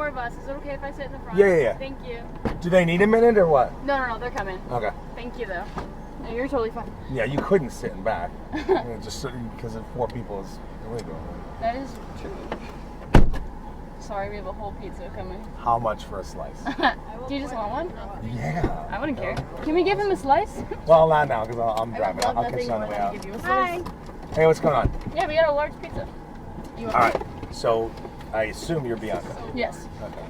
4 of us. Is it okay if I sit in the front? Yeah. Thank you. Do they need a minute or what? No, they're coming. Okay. Thank you, though. No, you're totally fine. Yeah, you couldn't sit in back. Just because of 4 people is illegal. That is true. Sorry, we have a whole pizza coming. How much for a slice? Do you just want one? Yeah. I wouldn't care. Can we give him a slice? Well, not now because I'm driving. I'll catch you on the way out. Hi. Hey, what's going on? Yeah, we got a large pizza. You want All right. So, I assume you're Bianca. Yes. Okay.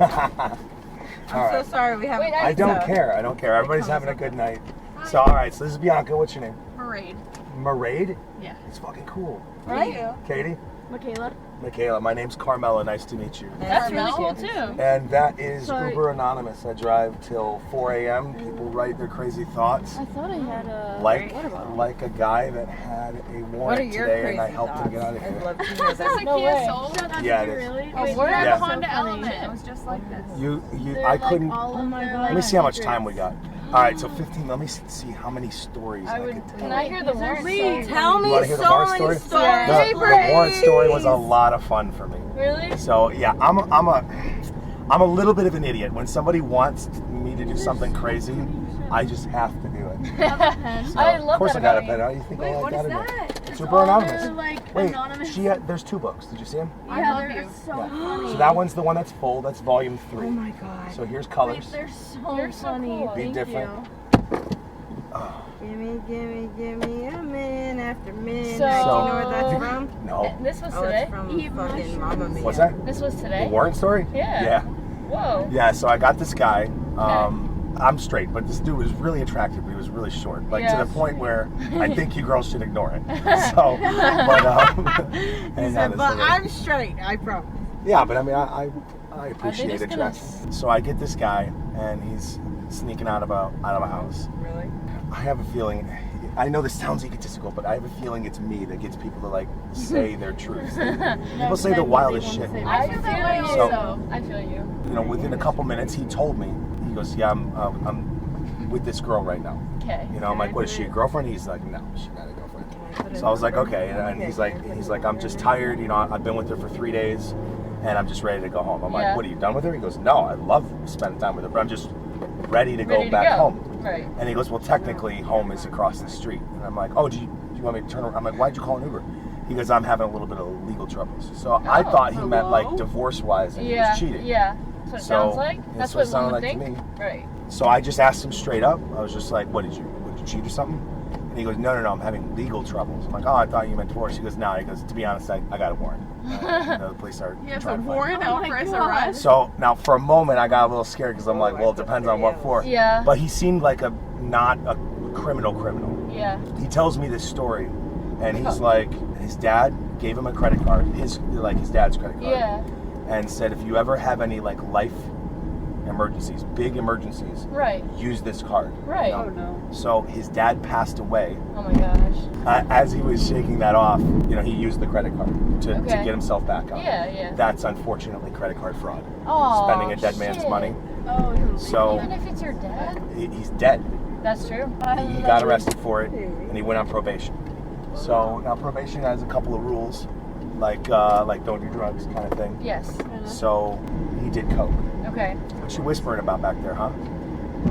I'm so sorry we haven't. Wait, I don't care. I don't care. Everybody's having a good night. So, all right. So this is Bianca. What's your name? Parade. Maraid? Yeah. It's fucking cool. Right? Katie? Michaela. Michaela. My name's Carmela. Nice to meet you. That's really cool, too. And that is Sorry. Uber Anonymous. I drive till 4 a.m. People write their crazy thoughts. I thought I had a Like, water bottle. like a guy that had a What are warrant your today, crazy and I helped thoughts? him get out of I'd here. love to hear that. No way. Yeah, it is. Really? Oh, Wait, we're Yeah. at a so Honda funny. Element. It was just like this. They're I like couldn't. all of their, Let me see how much time we got. All right, so 15. Let me see how many stories I could tell. Can I hear the warrant Please story? tell You me wanna hear the so Warren many story? stories. Yeah. The warrant story was a lot of fun for me. Really? So yeah, I'm a little bit of an idiot. When somebody wants me to do something crazy, I just have to do it. I love Of course that I got a about pen. you. How do you think I What got is it? that? It's Uber Anonymous. like Wait, anonymous. there's 2 books. Did you see them? Yeah, love they're you. so funny. So that one's the one that's full. That's volume 3. Oh my god. So here's colors. They're so funny. cool. Be Thank different. you. Gimme a minute after midnight. So- Do you know where that's from? No. This was Oh, today? it's from fucking Mamma Mia. What's that? This was The today? warrant story? Yeah. Yeah. Whoa. Yeah, so I got this guy. I'm straight, but this dude was really attractive, but he was really short. Like Yeah. to the point where I think you girls should ignore it. So, but, He and said, that but is I'm straight, I promise. yeah, but I mean, I appreciate just gonna attraction. So I get this guy, and he's sneaking out of a house. Really? I have a feeling. I know this sounds egotistical, but I have a feeling it's me that gets people to like say their truths. People say the wildest shit. I feel that way So- also. I feel you. You know, within a couple minutes, he told me. He goes, "Yeah, I'm with this girl right now." Okay. You know, I'm like, "What is she, a girlfriend?" He's like, "No, she's not a girlfriend." So I was like, "Okay," and he's like, "I'm just tired. You know, I've been with her for 3 days, and I'm just ready to go home." I'm Yeah. like, "What, are you done with her?" He goes, "No, I love spending time with her, but I'm just ready to Ready go to back go. home." Right. And he goes, "Well, technically, home is across the street." And I'm like, "Oh, do you want me to turn around?" I'm like, "Why'd you call an Uber?" He goes, "I'm having a little bit of legal troubles." So I Oh, thought he meant hello? like divorce-wise, and he Yeah. was cheating. Yeah. That's what it So, sounds like. that's That's what what it sounded one would like to think. me. Right. So I just asked him straight up. I was just like, would you cheat or something?" And he goes, no, I'm having legal troubles. I'm like, "Oh, I thought you meant divorce." He goes, "No." He goes, "To be honest, I got a warrant. The police are You have trying a to find me." warrant out for his arrest? So now for a moment I got a little scared because I'm like, well, it depends on what for. Yeah. But he seemed like not a criminal. Yeah. He tells me this story, and he's like, his dad gave him a credit card, his dad's credit card, Yeah. and said, if you ever have any like life emergencies, big emergencies, Right. use this card. Right. You know? Oh no. So his dad passed away. Oh my gosh. As he was shaking that off, you know, he used the credit card to Okay. get himself back on. Yeah. That's unfortunately credit card fraud. Oh. Spending a dead man's shit. money. Oh. So Even if it's your dad. he's dead. That's true. He got arrested for it, and he went on probation. So now probation has a couple of rules, like don't do drugs kind of thing. Yes. So he did coke. Okay. What you whispering about back there, huh?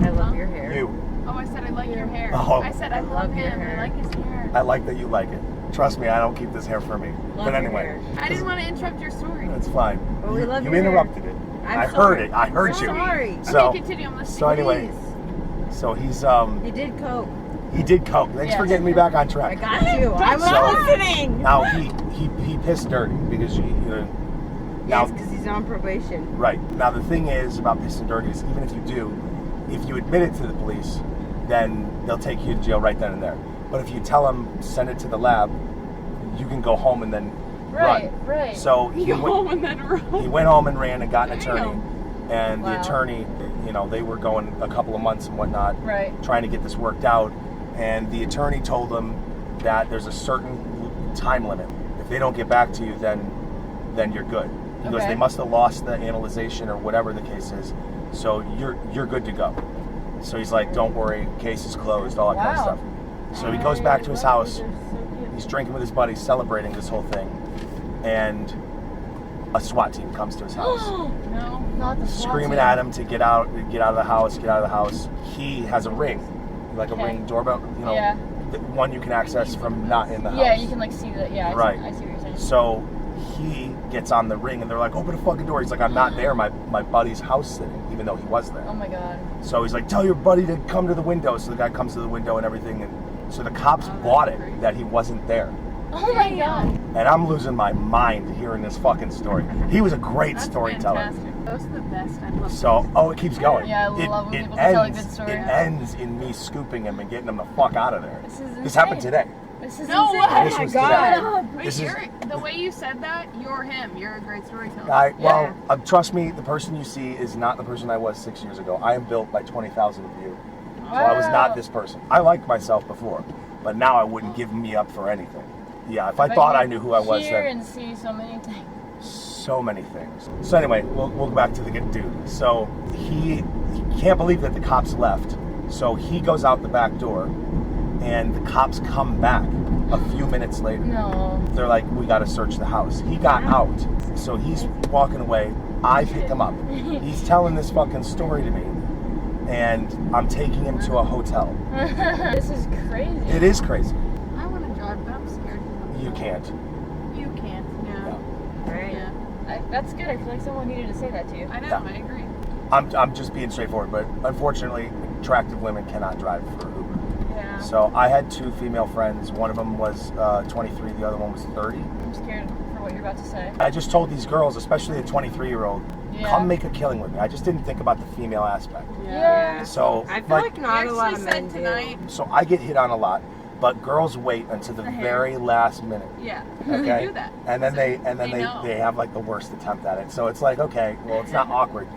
I love your hair. You. Oh, I said I like your hair. Oh. I said I love your him. hair. I like his hair. I like that you like it. Trust me, I don't keep this hair for me. Love But your anyway, hair. I didn't want to interrupt your story. that's fine. Well, we love you your hair. interrupted it. I'm I heard sorry. it. I heard I'm you. sorry. So, Okay, continue. I'm listening. so anyway, Please. so he's He did coke. he did coke. Thanks for Yes. getting me back on I track. got you. I was So- listening. Now he pissed dirty because you know. Now, Yes, because he's on probation. right. Now the thing is about pissing dirty is even if you do, if you admit it to the police, then they'll take you to jail right then and there. But if you tell them, send it to the lab, you can go home and then Right. run. Right. So he Go went, home and then run. he went home and ran and got an attorney. Damn. And the Wow. attorney, you know, they were going a couple of months and whatnot, Right. trying to get this worked out. And the attorney told them that there's a certain time limit. If they don't get back to you, then you're good. He goes, Okay. they must have lost the analyzation or whatever the case is, so you're good to go. So he's like, don't worry, case is closed, all that kind of Wow. stuff. So he goes back to his house. He's drinking with his buddies, celebrating this whole thing, and a SWAT team comes to his house. No, not the SWAT Screaming team. at him to get out of the house. He has a ring, like a Okay. ring doorbell, you know, Yeah. the one you can access from not in the house. Yeah, you can like see that. Yeah, Right. I see what you're saying. So he gets on the ring and they're like, open the fucking door. He's like, I'm not there. My buddy's house sitting, even though he was there. Oh my god. So he's like, tell your buddy to come to the window. So the guy comes to the window and everything. And so the cops bought it that he wasn't there. Oh my god. And I'm losing my mind hearing this fucking story. He was a great That's storyteller. fantastic. Those are the best. I love So, it keeps going. Yeah, I love when it people can tell a ends, good story. It ends in me scooping him and getting him the fuck out of there. This is This happened insane. today. This is No insane. way. This Oh my was God. today. Wait, This is- the way you said that, you're him. You're a great storyteller. Well, trust me, the person you see is not the person I was 6 years ago. I am built by 20,000 of you. So I was not this person. I liked myself before, but now I wouldn't give me up for anything. Yeah, if I But thought you I knew who I was, hear then and see so many things. so many things. So anyway, we'll go back to the dude. So he can't believe that the cops left. So he goes out the back door, and the cops come back a few minutes later. No. They're like, we got to search the house. He got out, so he's walking away. I pick him up. He's telling this fucking story to me, and I'm taking him to a hotel. This is crazy. It is crazy. I want to drive, but I'm scared. You can't. You can't. Yeah. Right. Yeah. That's good. I feel like someone needed to say that to you. I know. Yeah. I agree. I'm just being straightforward, but unfortunately, attractive women cannot drive for Uber. Yeah. So I had two female friends. One of them was 23, the other one was 30. I'm scared for what you're about to say. I just told these girls, especially the 23-year-old, Yeah. come make a killing with me. I just didn't think about the female aspect. Yeah. So I feel like not You a lot of actually men said do. tonight. So I get hit on a lot, but girls wait until the very last minute. Yeah. Okay. They do that. And then they know. have like the worst attempt at it. So it's like, okay, well, it's not awkward.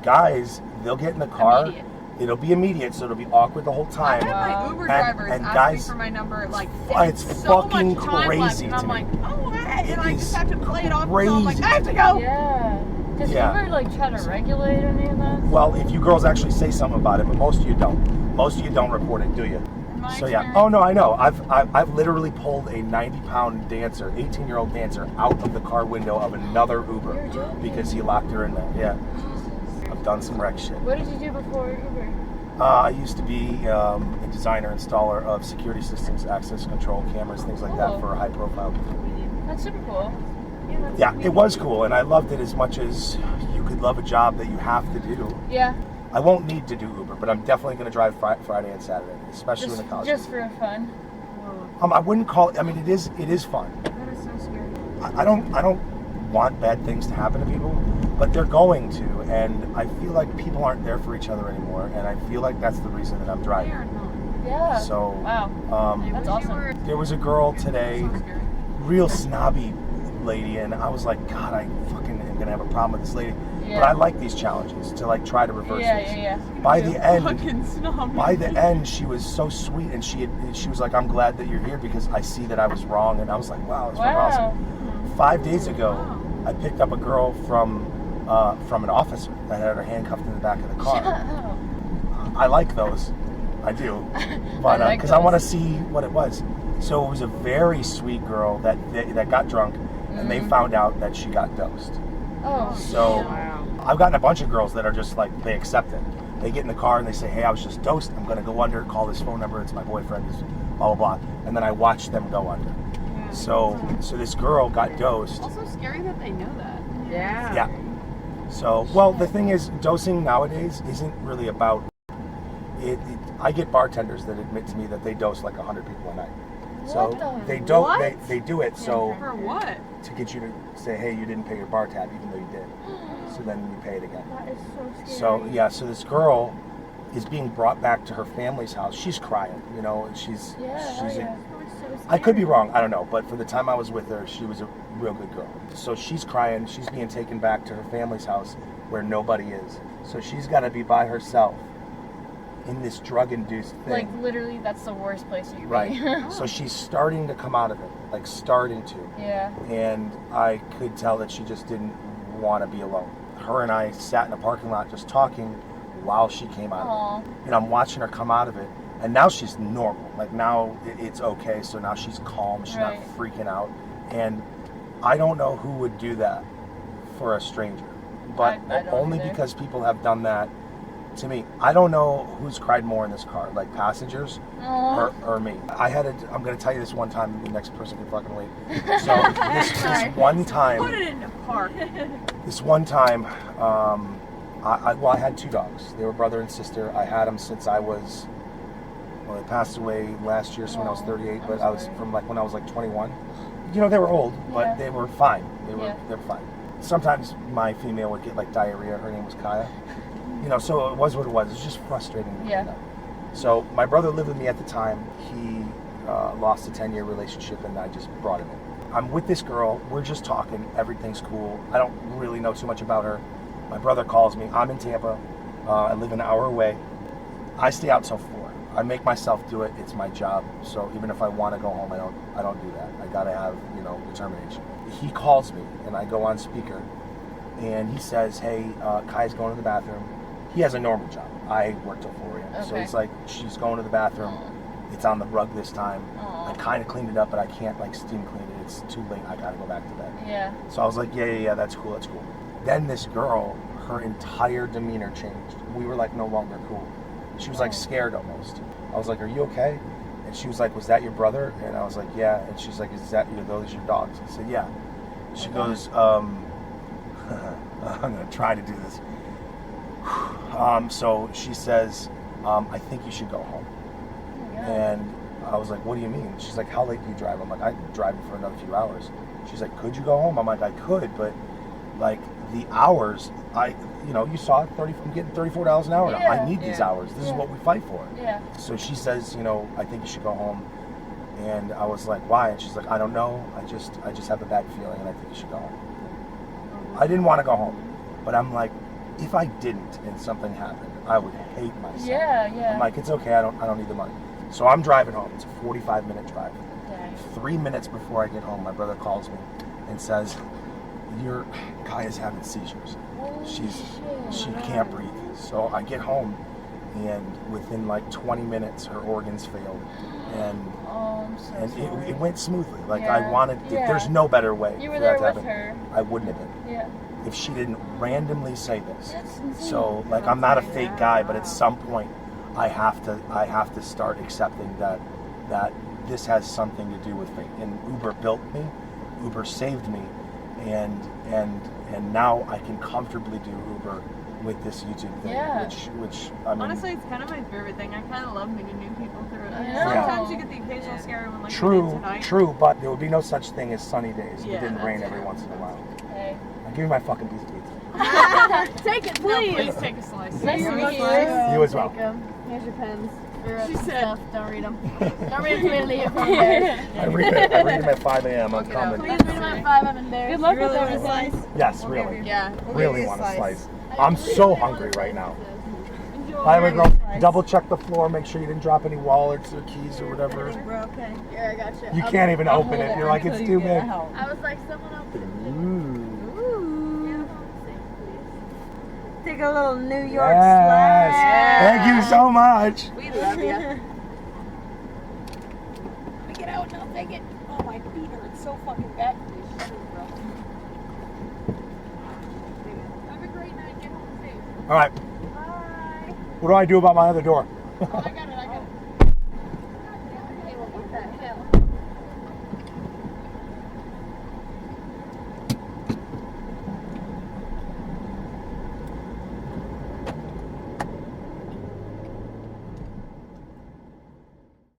Guys, they'll get in the car. Immediate. It'll be immediate, so it'll be awkward the whole I time. had my Wow. Uber And- drivers and ask guys- me for my number. Like, It's so fucking much time crazy left, and to I'm me. like, oh, hey, It and I is just have to play it off. So I'm like, crazy I have to to go. Yeah. Does Yeah. Uber like try to regulate any of that? Well, if you girls actually say something about it, but most of you don't. Most of you don't report it, do you? In my So yeah. experience- Oh no, I know. I've literally pulled a 90-pound dancer, 18-year-old dancer, out of the car window of another Uber You're joking. because he locked her in there. Yeah. Jesus. I've done some wreck shit. What did you do before Uber? I used to be a designer, installer of security systems, access control cameras, things like Cool. that for high-profile people. That's super cool. Yeah, it was cool, and I loved it as much as you could love a job that you have to do. Yeah. I won't need to do Uber, but I'm definitely going to drive Friday and Saturday, especially Just, when the college. just for fun. Whoa, I wouldn't call it. I mean, it is fun. that is so scary. I don't want bad things to happen to people, but they're going to, and I feel like people aren't there for each other anymore, and I feel like that's the reason that I'm They driving. are not. Yeah. So, Wow. I That's wish awesome. You were there was a girl today, so scary. real snobby lady, and I was like, God, I fucking am gonna have a problem with this lady. Yeah. But I like these challenges to like try to reverse Yeah, this. yeah, By the end, Fucking snobby. by the end, she was so sweet, and she was like, I'm glad that you're here because I see that I was wrong, and I was like, wow, that's yeah. fucking Wow. awesome. 5 days ago, I picked up a girl from an officer that had her handcuffed in the back of the car. Oh. I like those, I do, but I like because I want to those. see what it was. So it was a very sweet girl that got drunk, and they Mhm. found out that she got dosed. Oh. So Wow. I've gotten a bunch of girls that are just like, they accept it. They get in the car and they say, hey, I was just dosed. I'm going to go under, call this phone number. It's my boyfriend, blah, blah, blah. And then I watch them go under. Yeah. So this girl got dosed. Also scary that they know that. Yeah. Yeah. So, well, the thing is, dosing nowadays isn't really about it. I get bartenders that admit to me that they dose like 100 people a night. So What the- they don't. what? They do it so For what? to get you to say, hey, you didn't pay your bar tab, even though you did. So then you pay it again. That is so scary. So yeah, so this girl is being brought back to her family's house. She's crying, you know, and she's Yeah, she's yeah. I could be wrong, I don't know, but for the time I was with her, she was a real good girl. So she's crying, she's being taken back to her family's house where nobody is. So she's got to be by herself in this drug-induced thing. Like literally, that's the worst place you could Right. be. So she's starting to come out of it, like starting to. Yeah. And I could tell that she just didn't want to be alone. Her and I sat in a parking lot just talking while she came out of Aw. it. And I'm watching her come out of it, and now she's normal. Like now it's okay, so now she's calm, she's Right. not freaking out. And I don't know who would do that for a stranger, but I don't only either. because people have done that to me. I don't know who's cried more in this car, like passengers or me. I'm going to tell you this one time, the next person can fucking wait. So this one time, Put it in the park. I had 2 dogs. They were brother and sister. I had them since I was, they passed away last year, so when I was 38, but I was from like when I was like 21. You know, they were old, but Yeah. they were fine. They were Yeah. fine. Sometimes my female would get like diarrhea. Her name was Kaya. You know, so it was what it was. It was just frustrating. Yeah. You know? So my brother lived with me at the time. He lost a 10-year relationship, and I just brought him in. I'm with this girl. We're just talking. Everything's cool. I don't really know too much about her. My brother calls me. I'm in Tampa. I live an hour away. I stay out till 4. I make myself do it. It's my job. So even if I want to go home, I don't do that. I gotta have, you know, determination. He calls me, and I go on speaker, and he says, "Hey, Kai's going to the bathroom." He has a normal job. I work till 4 a.m. So Okay. he's like, "She's going to the bathroom. It's on the rug this time. Aw. I kind of cleaned it up, but I can't like steam clean it. It's too late. I gotta go back to bed." Yeah. So I was like, yeah, that's cool. Then this girl, her entire demeanor changed. We were like no longer cool. She was like scared almost. I was like, "Are you okay?" And she was like, "Was that your brother?" And I was like, "Yeah." And she's like, those your dogs?" I said, "Yeah." She goes, I'm gonna try to do this. So she says, "I think you should go home." Oh my God. And I was like, "What do you mean?" She's like, "How late do you drive?" I'm like, "I'm driving for another few hours." She's like, "Could you go home?" I'm like, "I could, but like the hours, you saw it, I'm getting $34 an hour now. I need these hours. This is what we fight for." Yeah. So she says, "I think you should go home." And I was like, "Why?" And she's like, "I don't know. I just have a bad feeling, and I think you should go home." I didn't want to go home, but I'm like, if I didn't and something happened, I would hate myself. Yeah. I'm like, it's okay. I don't need the money. So I'm driving home. It's a 45-minute drive. Dang. 3 minutes before I get home, my brother calls me and says, Kaya's having seizures. Holy She shit. can't breathe." So I get home, and within like 20 minutes, her organs failed, and Oh, I'm so sorry. it went smoothly. Like Yeah, I wanted. yeah. There's no better way. You were for there that to with happen. her. I wouldn't have been Yeah. if she didn't randomly say this. That's insane. So like I'm not a fake guy, but at some point I have to start accepting that this has something to do with fate. And Uber built me, Uber saved me, and now I can comfortably do Uber with this YouTube thing. Yeah. Which I mean, Honestly, it's kind of my favorite thing. I kind of love meeting new people through it. I And know. sometimes you get the occasional scary one like we did tonight. true, but there would be no such thing as sunny days if Yeah, it didn't rain that's every true. once in a while. Hey. Now, give me my fucking piece of pizza. Take it, No, please. please take a slice. Nice to meet you. You as well. Here's your pens. She said, Don't read them. Don't read them till we leave from there. I read them at 5 a.m. I'm Look it up. coming. Please read them at 5. I'm in there. Good luck with everything. Yes, really. yeah. Really want a slice. I'm so hungry right now. By the way, girl, double check the floor, make sure you didn't drop any wallets or keys or whatever. We're okay. Yeah, I got you. You can't even open it. You're like, it's too big. I was like, someone else. Ooh. Ooh. Take a little New York Yes. slide. Thank you so much. We love you. Let me get out and I'll take it. Oh, my feet hurt so fucking bad. Have a great night. Get home safe. All right. Bye. What do I do about my other door? Oh, I got